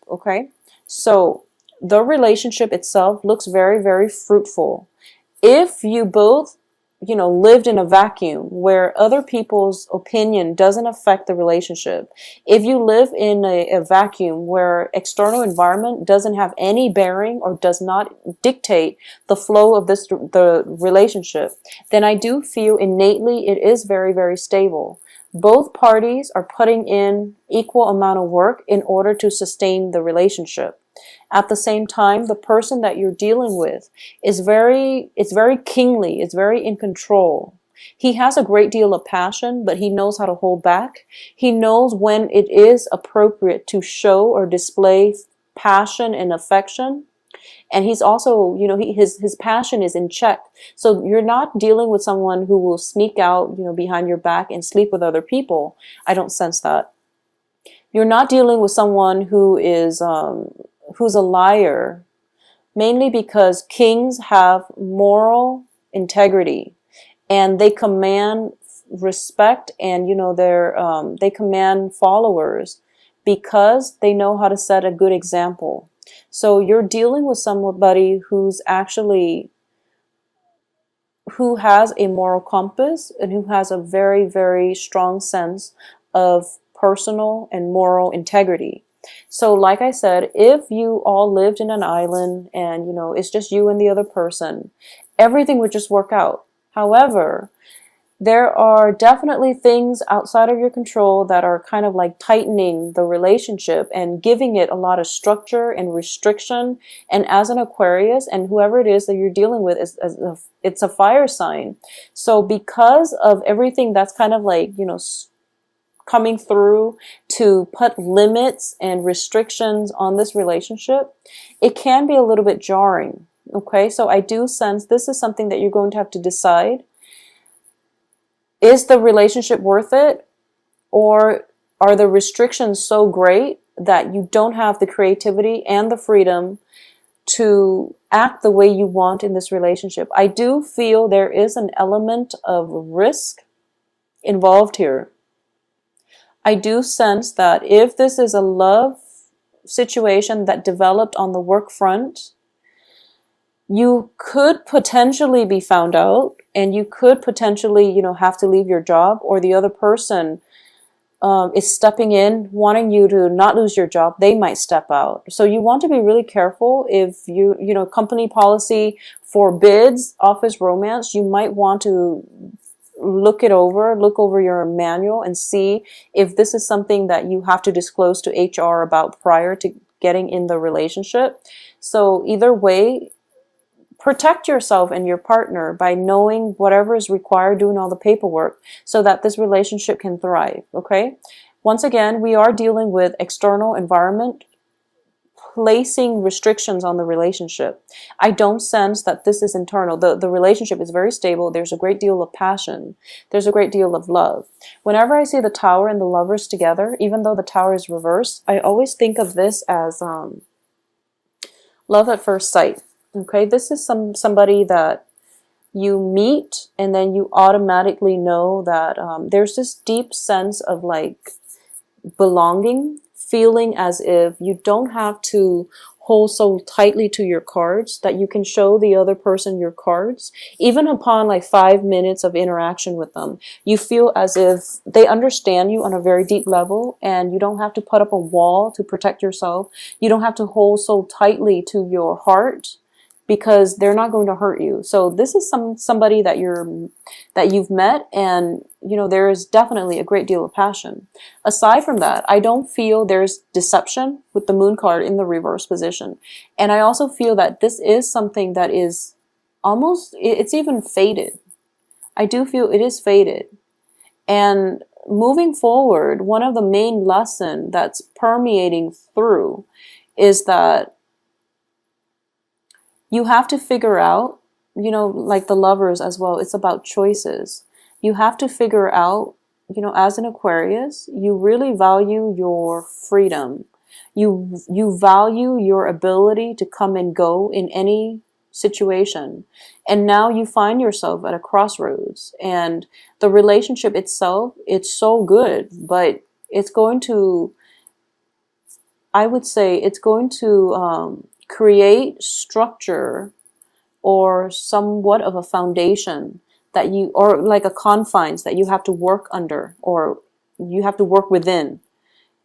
Okay, so the relationship itself looks very, very fruitful. If you both, lived in a vacuum where other people's opinion doesn't affect the relationship, if you live in a vacuum where external environment doesn't have any bearing or does not dictate the flow of the relationship, then I do feel innately it is very, very stable. Both parties are putting in equal amount of work in order to sustain the relationship. At the same time, the person that you're dealing with it's very kingly, it's very in control. He has a great deal of passion, but he knows how to hold back. He knows when it is appropriate to show or display passion and affection. And he's also, his passion is in check. So you're not dealing with someone who will sneak out, behind your back and sleep with other people. I don't sense that. You're not dealing with someone who's a liar, mainly because kings have moral integrity and they command respect, and they command followers because they know how to set a good example. So you're dealing with somebody who has a moral compass and who has a very, very strong sense of personal and moral integrity. So like I said, if you all lived in an island and, it's just you and the other person, everything would just work out. However, there are definitely things outside of your control that are kind of like tightening the relationship and giving it a lot of structure and restriction. And as an Aquarius, and whoever it is that you're dealing with, it's a fire sign. So because of everything that's kind of like, coming through to put limits and restrictions on this relationship, it can be a little bit jarring. Okay, so I do sense this is something that you're going to have to decide. Is the relationship worth it? Or are the restrictions so great that you don't have the creativity and the freedom to act the way you want in this relationship? I do feel there is an element of risk involved here. I do sense that if this is a love situation that developed on the work front, you could potentially be found out, and you could potentially, have to leave your job, or the other person is stepping in, wanting you to not lose your job. They might step out. So you want to be really careful. If company policy forbids office romance, you might want to look over your manual and see if this is something that you have to disclose to HR about prior to getting in the relationship. So either way, protect yourself and your partner by knowing whatever is required, doing all the paperwork so that this relationship can thrive, okay? Once again, we are dealing with external environment placing restrictions on the relationship. I don't sense that this is internal. The relationship is very stable. There's a great deal of passion. There's a great deal of love. Whenever I see the Tower and the Lovers together, even though the Tower is reversed, I always think of this as love at first sight. Okay, this is somebody that you meet and then you automatically know that there's this deep sense of like belonging, feeling as if you don't have to hold so tightly to your cards, that you can show the other person your cards. Even upon like 5 minutes of interaction with them, you feel as if they understand you on a very deep level, and you don't have to put up a wall to protect yourself. You don't have to hold so tightly to your heart, because they're not going to hurt you. So this is somebody that you've met, and there is definitely a great deal of passion. Aside from that, I don't feel there's deception with the Moon card in the reverse position. And I also feel that this is something that is almost, it's even faded. I do feel it is faded. And moving forward, one of the main lessons that's permeating through is that you have to figure out, like the Lovers as well, it's about choices. You have to figure out, as an Aquarius, you really value your freedom. You value your ability to come and go in any situation. And now you find yourself at a crossroads, and the relationship itself, it's so good, but it's going to, I would say it's going to create structure or somewhat of a foundation that you, or like a confines that you have to work under, or you have to work within.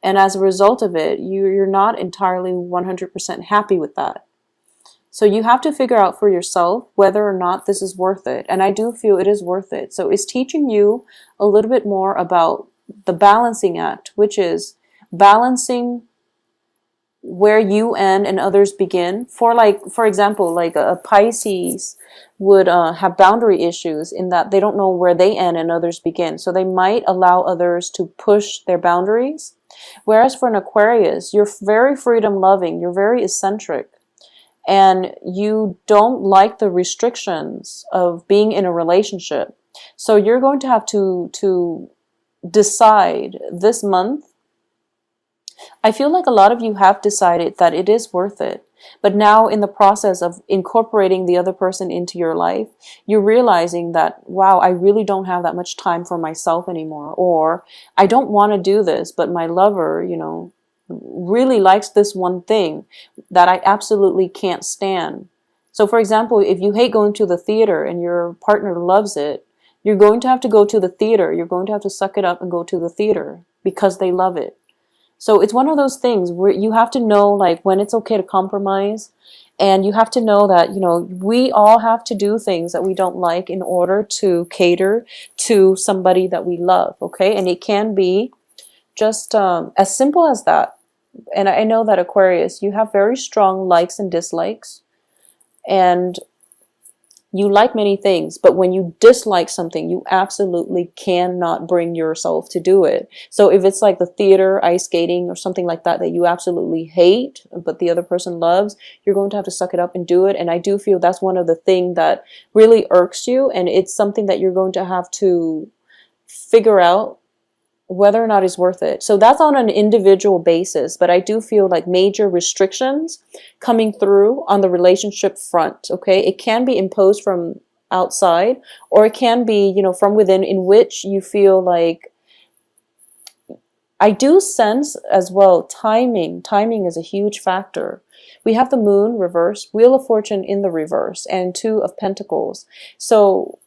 And as a result of it, you're not entirely 100% happy with that. So you have to figure out for yourself whether or not this is worth it. And I do feel it is worth it. So it's teaching you a little bit more about the balancing act, which is balancing where you end and others begin. For example, like a Pisces would have boundary issues in that they don't know where they end and others begin. So they might allow others to push their boundaries. Whereas for an Aquarius, you're very freedom loving, you're very eccentric, and you don't like the restrictions of being in a relationship. So you're going to have to decide this month. I feel like a lot of you have decided that it is worth it. But now in the process of incorporating the other person into your life, you're realizing that, wow, I really don't have that much time for myself anymore. Or I don't want to do this, but my lover, really likes this one thing that I absolutely can't stand. So for example, if you hate going to the theater and your partner loves it, you're going to have to go to the theater. You're going to have to suck it up and go to the theater because they love it. So it's one of those things where you have to know like when it's okay to compromise, and you have to know that, we all have to do things that we don't like in order to cater to somebody that we love, okay? And it can be just as simple as that. And I know that Aquarius, you have very strong likes and dislikes, and you like many things, but when you dislike something, you absolutely cannot bring yourself to do it. So if it's like the theater, ice skating, or something like that you absolutely hate, but the other person loves, you're going to have to suck it up and do it. And I do feel that's one of the things that really irks you, and it's something that you're going to have to figure out whether or not it's worth it. So that's on an individual basis, but I do feel like major restrictions coming through on the relationship front, okay? It can be imposed from outside, or it can be, from within, in which you feel like, I do sense as well, timing is a huge factor. We have the moon reverse, Wheel of Fortune in the reverse, and Two of Pentacles. So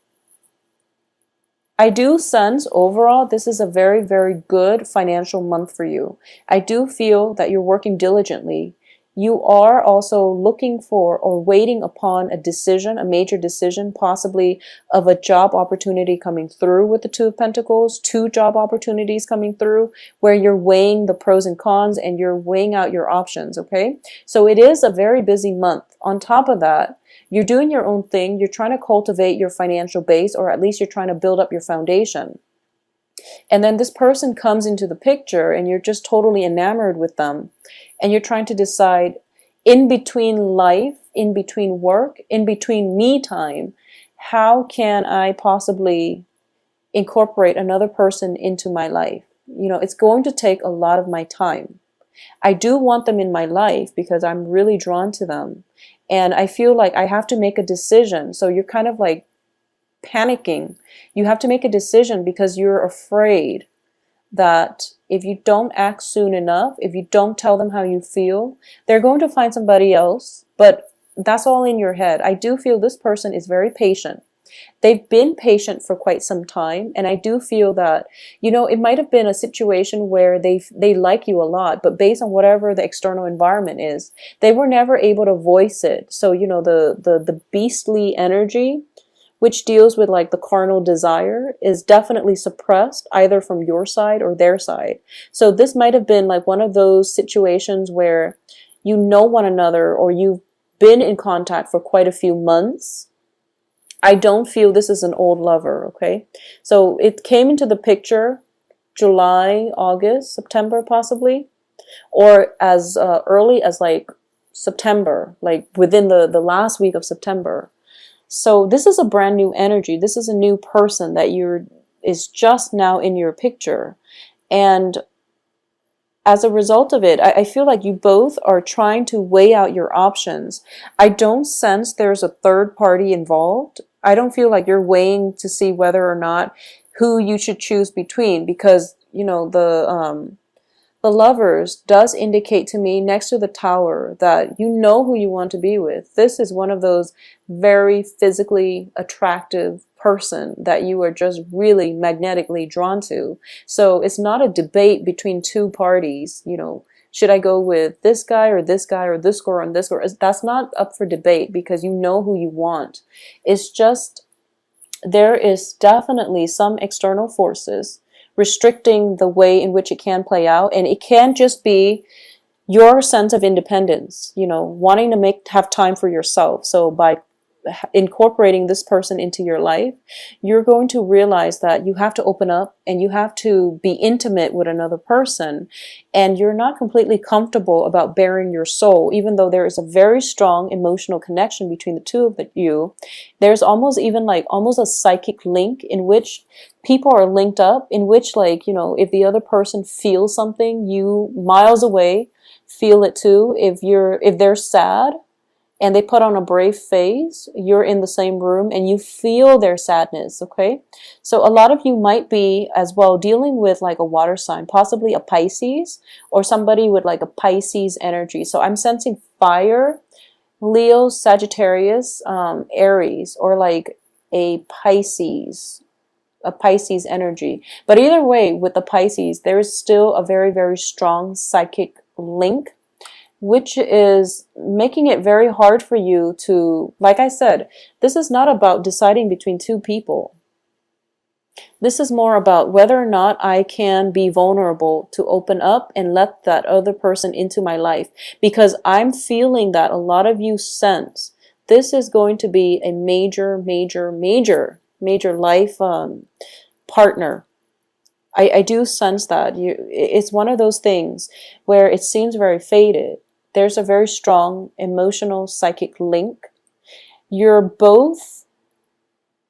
I do sense overall this is a very, very good financial month for you. I do feel that you're working diligently. You are also looking for or waiting upon a decision, a major decision, possibly of a job opportunity coming through with the Two of Pentacles, 2 job opportunities coming through where you're weighing the pros and cons and you're weighing out your options, okay? So it is a very busy month. On top of that, you're doing your own thing. You're trying to cultivate your financial base, or at least you're trying to build up your foundation. And then this person comes into the picture and you're just totally enamored with them. And you're trying to decide, in between life, in between work, in between me time, how can I possibly incorporate another person into my life? It's going to take a lot of my time. I do want them in my life because I'm really drawn to them. And I feel like I have to make a decision. So you're kind of like panicking. You have to make a decision because you're afraid that if you don't act soon enough, if you don't tell them how you feel, they're going to find somebody else. But that's all in your head. I do feel this person is very patient. They've been patient for quite some time, and I do feel that, it might have been a situation where they like you a lot, but based on whatever the external environment is, they were never able to voice it. So, the beastly energy, which deals with like the carnal desire, is definitely suppressed either from your side or their side. So this might have been like one of those situations where you know one another, or you've been in contact for quite a few months. I don't feel this is an old lover, okay? So it came into the picture July, August, September possibly, or as early as like September, like within the last week of September. So this is a brand new energy. This is a new person that is just now in your picture. And as a result of it, I feel like you both are trying to weigh out your options. I don't sense there's a third party involved. I don't feel like you're weighing to see whether or not who you should choose between, because, the The Lovers does indicate to me next to the Tower that you know who you want to be with. This is one of those very physically attractive person that you are just really magnetically drawn to. So it's not a debate between two parties, you know, should I go with this guy or this guy or this girl and this girl? That's not up for debate because you know who you want. It's just there is definitely some external forces restricting the way in which it can play out. And it can just be your sense of independence, you know, wanting to have time for yourself. So by incorporating this person into your life, you're going to realize that you have to open up and you have to be intimate with another person, and you're not completely comfortable about bearing your soul, even though there is a very strong emotional connection between the two of you. There's almost even like almost a psychic link in which people are linked up, in which, like, you know, if the other person feels something, you miles away feel it too. If they're sad and they put on a brave face, you're in the same room and you feel their sadness, okay? So a lot of you might be as well dealing with like a water sign, possibly a Pisces, or somebody with like a Pisces energy. So I'm sensing fire, Leo, Sagittarius, Aries, or like a Pisces energy. But either way, with the Pisces, there is still a very, very strong psychic link, which is making it very hard for you to, like I said, this is not about deciding between two people. This is more about whether or not I can be vulnerable to open up and let that other person into my life. Because I'm feeling that a lot of you sense this is going to be a major, major, major, major life partner. I do sense that. It's one of those things where it seems very fated. There's a very strong emotional psychic link. You're both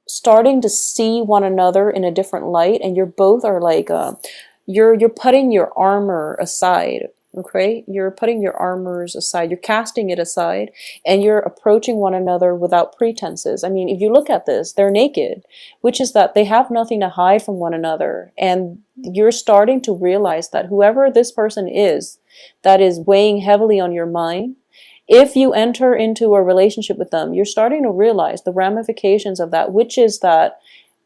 starting to see one another in a different light, and you're both are like you're putting your armor aside. Okay, you're putting your armors aside, you're casting it aside, and you're approaching one another without pretenses. I mean, if you look at this, they're naked, which is that they have nothing to hide from one another. And you're starting to realize that whoever this person is that is weighing heavily on your mind, if you enter into a relationship with them, you're starting to realize the ramifications of that, which is that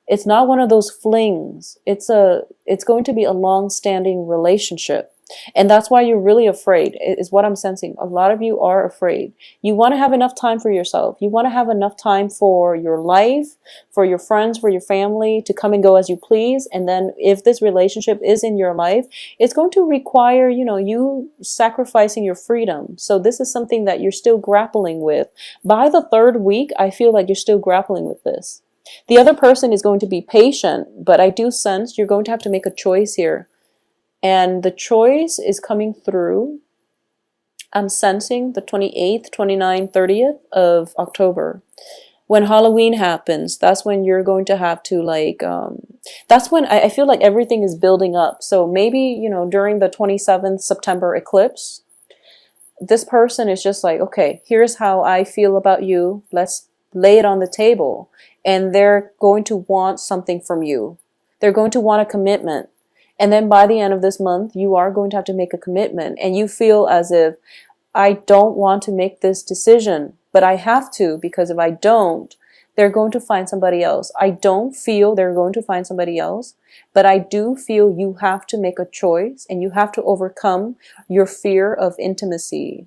it's not one of those flings. It's going to be a long-standing relationship. And that's why you're really afraid, is what I'm sensing. A lot of you are afraid. You want to have enough time for yourself. You want to have enough time for your life, for your friends, for your family, to come and go as you please. And then if this relationship is in your life, it's going to require, you know, you sacrificing your freedom. So this is something that you're still grappling with. By the third week, I feel like you're still grappling with this. The other person is going to be patient, but I do sense you're going to have to make a choice here. And the choice is coming through, I'm sensing the 28th, 29th, 30th of October. When Halloween happens, that's when you're going to have to like, that's when I feel like everything is building up. So maybe, you know, during the 27th September eclipse, this person is just like, okay, here's how I feel about you. Let's lay it on the table. And they're going to want something from you. They're going to want a commitment. And then by the end of this month, you are going to have to make a commitment. And you feel as if, I don't want to make this decision, but I have to, because if I don't, they're going to find somebody else. I don't feel they're going to find somebody else, but I do feel you have to make a choice and you have to overcome your fear of intimacy.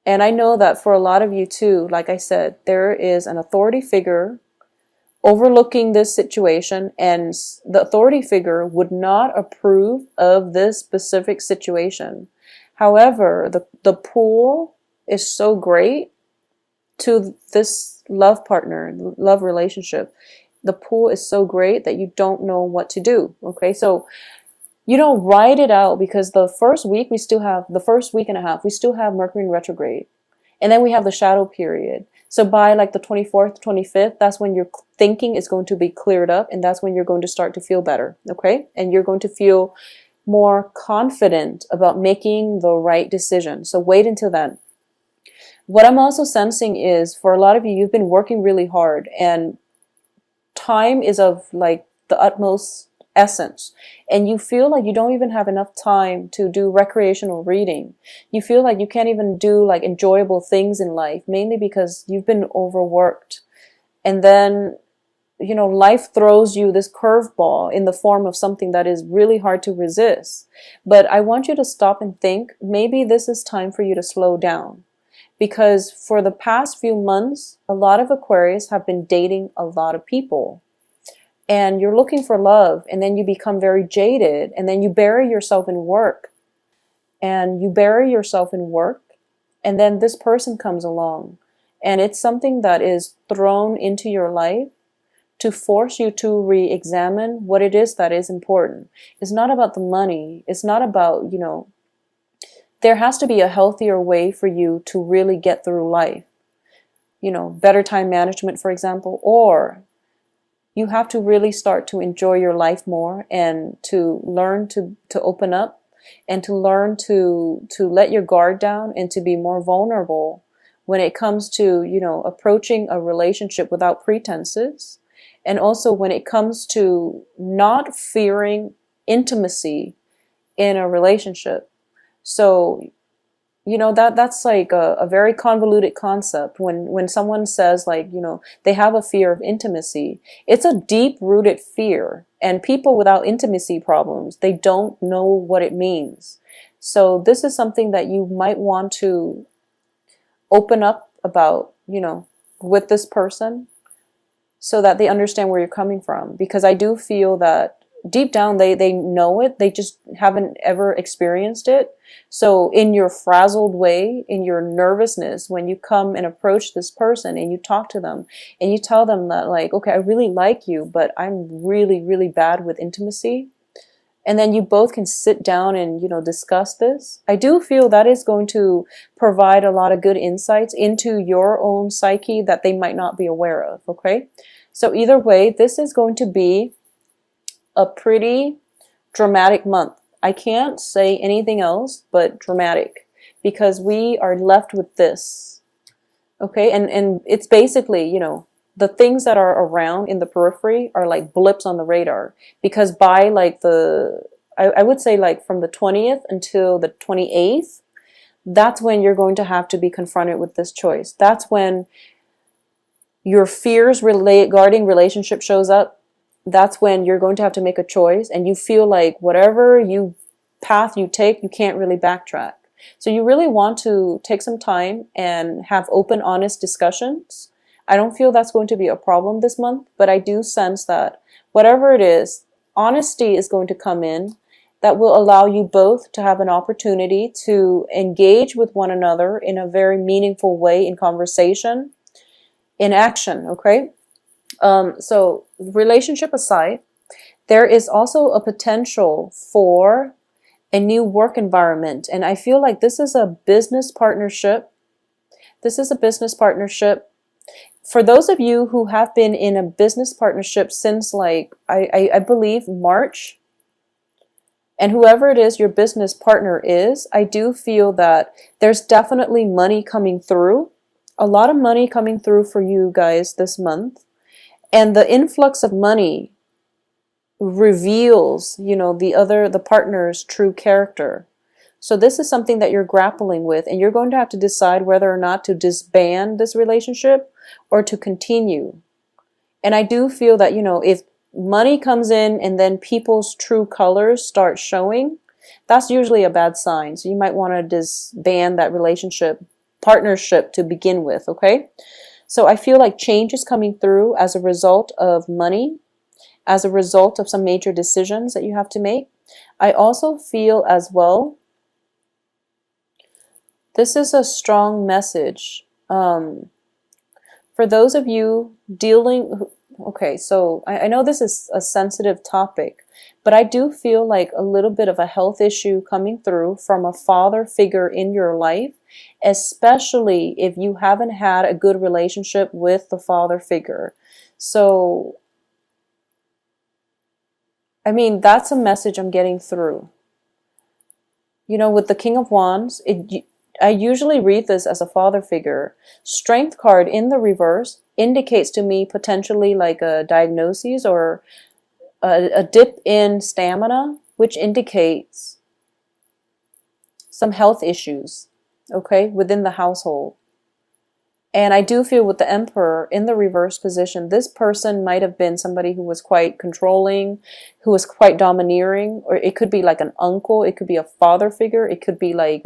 And I know that for a lot of you too, like I said, there is an authority figure overlooking this situation, and the authority figure would not approve of this specific situation. However, the pull is so great to this love partner, love relationship. The pull is so great that you don't know what to do. Okay, so you don't write it out, because the first week the first week and a half, we still have Mercury in retrograde. And then we have the shadow period. So by like the 24th, 25th, that's when your thinking is going to be cleared up, and that's when you're going to start to feel better, okay? And you're going to feel more confident about making the right decision. So wait until then. What I'm also sensing is, for a lot of you, you've been working really hard, and time is of like the utmost essence. And you feel like you don't even have enough time to do recreational reading. You feel like you can't even do like enjoyable things in life, mainly because you've been overworked. And then, you know, life throws you this curveball in the form of something that is really hard to resist. But I want you to stop and think, maybe this is time for you to slow down. Because for the past few months, a lot of Aquarius have been dating a lot of people. And you're looking for love, and then you become very jaded, and then you bury yourself in work. And you bury yourself in work, and then this person comes along. And it's something that is thrown into your life to force you to re-examine what it is that is important. It's not about the money. It's not about, you know, there has to be a healthier way for you to really get through life. You know, better time management, for example, or you have to really start to enjoy your life more and to learn to open up and to learn to let your guard down and to be more vulnerable when it comes to, you know, approaching a relationship without pretenses. And also when it comes to not fearing intimacy in a relationship. So, you know, that's like a very convoluted concept. When someone says, like, you know, they have a fear of intimacy, it's a deep-rooted fear. And people without intimacy problems, they don't know what it means. So this is something that you might want to open up about, you know, with this person, so that they understand where you're coming from. Because I do feel that deep down they know it, they just haven't ever experienced it. So in your frazzled way, in your nervousness, when you come and approach this person and you talk to them and you tell them that, like, okay, I really like you, but I'm really, really bad with intimacy. And then you both can sit down and, you know, discuss this. I do feel that is going to provide a lot of good insights into your own psyche that they might not be aware of, okay? So either way, this is going to be a pretty dramatic month. I can't say anything else but dramatic, because we are left with this, okay? And it's basically, you know, the things that are around in the periphery are like blips on the radar, because by like I would say like from the 20th until the 28th, that's when you're going to have to be confronted with this choice. That's when your fears regarding relationship shows up. That's when you're going to have to make a choice, and you feel like whatever path you take, you can't really backtrack. So you really want to take some time and have open, honest discussions. I don't feel that's going to be a problem this month, but I do sense that whatever it is, honesty is going to come in that will allow you both to have an opportunity to engage with one another in a very meaningful way, in conversation, in action, okay? So relationship aside, there is also a potential for a new work environment. And I feel like this is a business partnership. This is a business partnership. For those of you who have been in a business partnership since, like, I believe March, and whoever it is your business partner is, I do feel that there's definitely money coming through. A lot of money coming through for you guys this month. And the influx of money reveals, you know, the partner's true character. So this is something that you're grappling with, and you're going to have to decide whether or not to disband this relationship or to continue. And I do feel that, you know, if money comes in and then people's true colors start showing, that's usually a bad sign. So you might want to disband that partnership to begin with, okay? So I feel like change is coming through as a result of money, as a result of some major decisions that you have to make. I also feel as well, this is a strong message. For those of you okay, so I know this is a sensitive topic, but I do feel like a little bit of a health issue coming through from a father figure in your life, especially if you haven't had a good relationship with the father figure. So, I mean, that's a message I'm getting through. You know, with the King of Wands, I usually read this as a father figure. Strength card in the reverse indicates to me potentially like a diagnosis or a dip in stamina, which indicates some health issues, okay, within the household. And I do feel with the Emperor in the reverse position, this person might have been somebody who was quite controlling, who was quite domineering, or it could be like an uncle, it could be a father figure, it could be like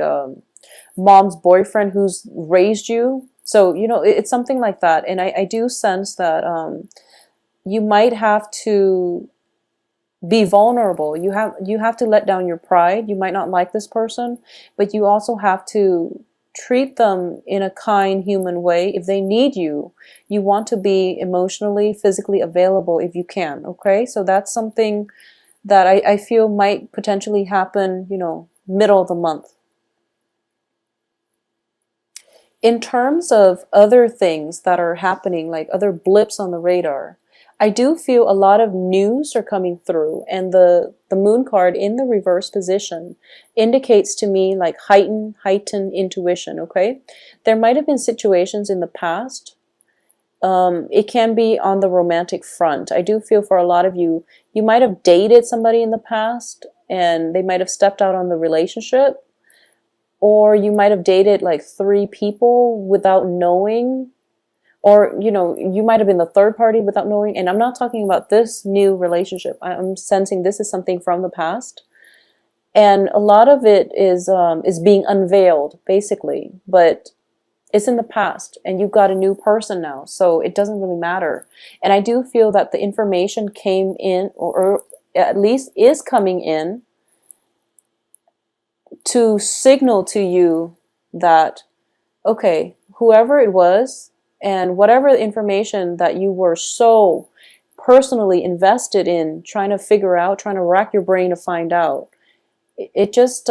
mom's boyfriend who's raised you. So, you know, it's something like that. And I do sense that you might have to be vulnerable. You have to let down your pride. You might not like this person, but you also have to treat them in a kind, human way. If they need you, you want to be emotionally, physically available if you can, okay? So that's something that I feel might potentially happen, you know, middle of the month. In terms of other things that are happening, like other blips on the radar, I do feel a lot of news are coming through, and the moon card in the reverse position indicates to me like heightened intuition, okay? There might have been situations in the past. It can be on the romantic front. I do feel for a lot of you, you might have dated somebody in the past and they might have stepped out on the relationship, or you might have dated like 3 people without knowing. Or, you know, you might have been the third party without knowing. And I'm not talking about this new relationship. I'm sensing this is something from the past. And a lot of it is being unveiled, basically. But it's in the past. And you've got a new person now. So it doesn't really matter. And I do feel that the information came in, or at least is coming in, to signal to you that, okay, whoever it was, and whatever information that you were so personally invested in trying to figure out, trying to rack your brain to find out, it just,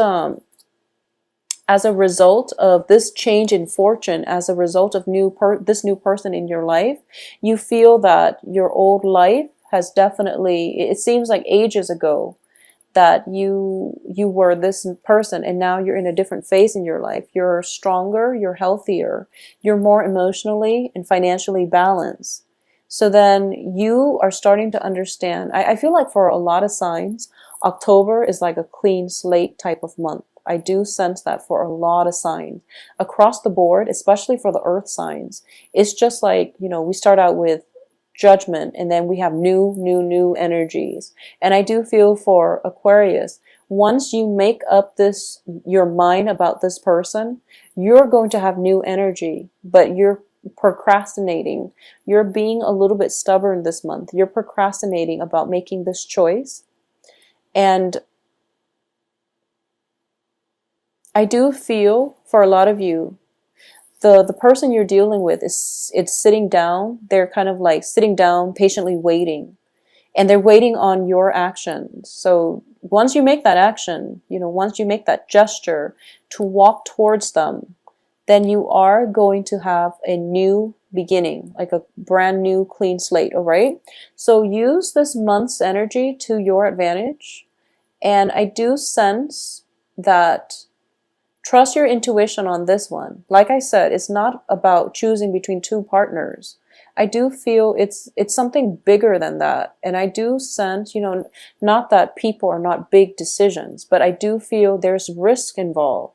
as a result of this change in fortune, as a result of this new person in your life, you feel that your old life has definitely, it seems like ages ago, that you were this person and now you're in a different phase in your life. You're stronger, you're healthier, you're more emotionally and financially balanced. So then you are starting to understand. I feel like for a lot of signs, October is like a clean slate type of month. I do sense that for a lot of signs across the board, especially for the earth signs. It's just like, you know, we start out with judgment, and then we have new energies. And I do feel for Aquarius, once you make up your mind about this person, you're going to have new energy, but you're procrastinating. You're being a little bit stubborn this month. You're procrastinating about making this choice. And I do feel for a lot of you, the person you're dealing with it's sitting down. They're kind of like sitting down, patiently waiting. And they're waiting on your actions. So once you make that action, you know, once you make that gesture to walk towards them, then you are going to have a new beginning, like a brand new clean slate, all right? So use this month's energy to your advantage. And I do sense that trust your intuition on this one. Like I said, it's not about choosing between 2 partners. I do feel it's something bigger than that. And I do sense, you know, not that people are not big decisions, but I do feel there's risk involved.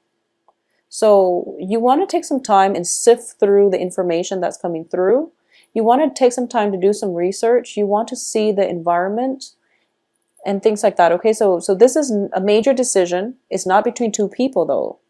So you want to take some time and sift through the information that's coming through. You want to take some time to do some research. You want to see the environment and things like that. Okay, so this is a major decision. It's not between 2 people though.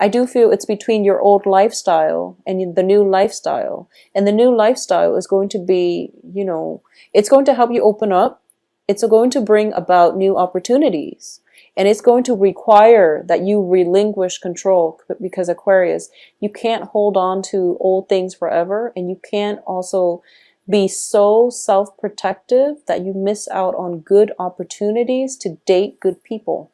I do feel it's between your old lifestyle and the new lifestyle. And the new lifestyle is going to be, you know, it's going to help you open up. It's going to bring about new opportunities. And it's going to require that you relinquish control, because Aquarius, you can't hold on to old things forever. And you can't also be so self-protective that you miss out on good opportunities to date good people.